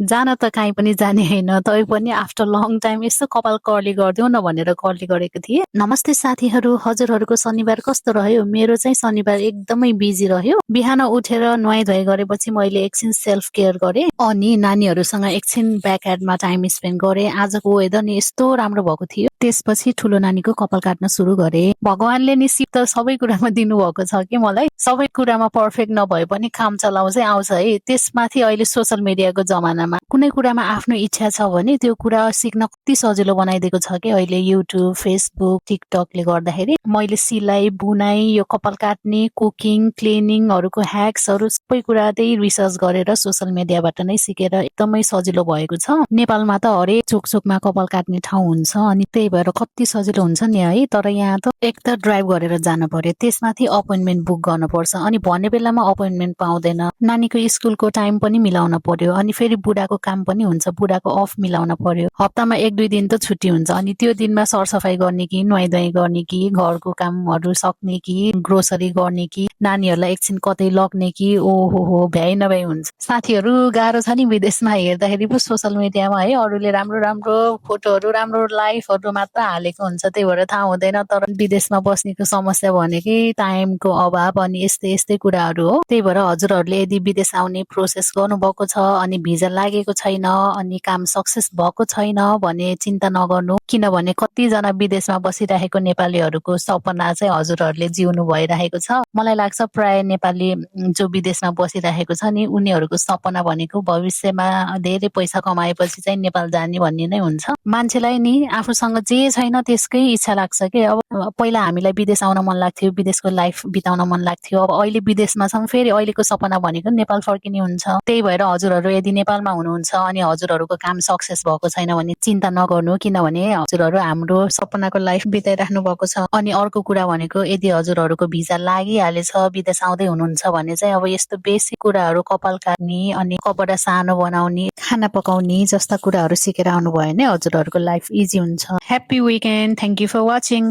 जान त काहीँ पनि जाने होइन, तै पनि आफ्टर लङ टाइम यसो कपाल कर्ली गरिदेऊ न भनेर कर्ली गरेको थिएँ। नमस्ते साथीहरू, हजुरहरूको शनिबार कस्तो रह्यो? मेरो चाहिँ शनिबार एकदमै बिजी रह्यो। बिहान उठेर नुहाइ-धुवाइ गरेपछि मैले एकछिन सेल्फ केयर गरेँ अनि नानीहरूसँग एकछिन ब्याकयार्डमा टाइम स्पेन्ड गरेँ। आजको वेदर नि यस्तो राम्रो भएको थियो। त्यसपछि ठुलो नानीको कपाल काट्न सुरु गरेँ। भगवानले नि सिप त सबै कुरामा दिनुभएको छ कि मलाई। सबै कुरामा पर्फेक्ट नभए पनि काम चलाउ चाहिँ आउँछ है। त्यसमाथि अहिले सोशल मिडियाको जमानामा कुनै कुरामा आफ्नो इच्छा छ भने त्यो कुरा सिक्न कति सजिलो बनाइदिएको छ कि अहिले युट्युब, फेसबुक, टिकटकले गर्दाखेरि। मैले सिलाइ, बुनाइ, यो कपाल काट्ने, कुकिङ, क्लिनिङहरूको ह्याक्सहरू सबै कुरा त्यही रिसर्च गरेर सोशल मिडियाबाट नै सिकेर एकदमै सजिलो भएको छ। नेपालमा त हरेक चोकचोकमा कपाल काट्ने ठाउँ हुन्छ अनि त्यही भएर कति सजिलो हुन्छ नि है। तर यहाँ त एक त ड्राइभ गरेर जानु पर्यो, त्यसमाथि अपोइन्टमेन्ट बुक गर्नुपर्छ अनि भन्ने बेलामा अपोइन्टमेन्ट पाउँदैन। नानीको स्कुलको टाइम पनि मिलाउन पर्यो अनि फेरि बुढाको काम पनि हुन्छ, बुढाको अफ मिलाउन पर्यो। हप्तामा 1-2 दिन त छुट्टी हुन्छ अनि त्यो दिनमा सरसफाइ गर्ने कि नुहाइ-धुवाइ गर्ने कि घरको कामहरू सक्ने कि ग्रोसरी गर्ने कि नानीहरूलाई एकछिन कतै लग्ने कि ओहोहो भ्याइ नभ्याइ हुन्छ। साथीहरू गाह्रो छ नि विदेशमा हेर्दाखेरि पो सोशल मिडियामा है अरूले राम्रो राम्रो फोटोहरू, राम्रो लाइफहरू मात्र हालेको हुन्छ, त्यही भएर थाहा हुँदैन। तर विदेशमा बस्नेको समस्या भनेकै टाइमको अभाव अनि यस्तै यस्तै कुराहरू हो। त्यही भएर हजुरहरूले यदि विदेश आउने प्रोसेस गर्नुभएको छ अनि भिजा लागेको छैन अनि काम सक्सेस भएको छैन भने चिन्ता नगर्नु, किनभने कतिजना विदेशमा बसिरहेको नेपालीहरूको सपना चाहिँ हजुरहरूले जिउनु भइरहेको छ। मलाई लाग्छ प्राय नेपाली जो विदेशमा बसिरहेको छ नि उनीहरूको सपना भनेको भविष्यमा धेरै पैसा कमाएपछि चाहिँ नेपाल जाने भन्ने नै हुन्छ। मान्छेलाई नि आफूसँग जे छैन त्यसकै इच्छा लाग्छ कि। अब पहिला हामीलाई विदेश आउन मन लाग्थ्यो, विदेशको लाइफ बिताउन मन लाग्थ्यो। अब अहिले विदेशमा छौँ, फेरि अहिलेको सपना भनेको नेपाल फर्किने हुन्छ। त्यही भएर हजुरहरू यदि नेपालमा हुनुहुन्छ अनि हजुरहरूको काम सक्सेस भएको छैन भने चिन्ता नगर्नु, किनभने हजुरहरू हाम्रो सपनाको लाइफ बिताइराख्नु भएको छ। अनि अर्को कुरा भनेको यदि हजुरहरूको भिजा लागिहालेछ, विदेश आउँदै हुनुहुन्छ भने चाहिँ अब यस्तो बेसिक कुराहरू कपाल काट्ने अनि कपडा सानो बनाउने, खाना पकाउने जस्ता कुराहरू सिकेर आउनुभयो भने हजुरहरूको लाइफ इजी हुन्छ। Happy weekend. Thank you for watching.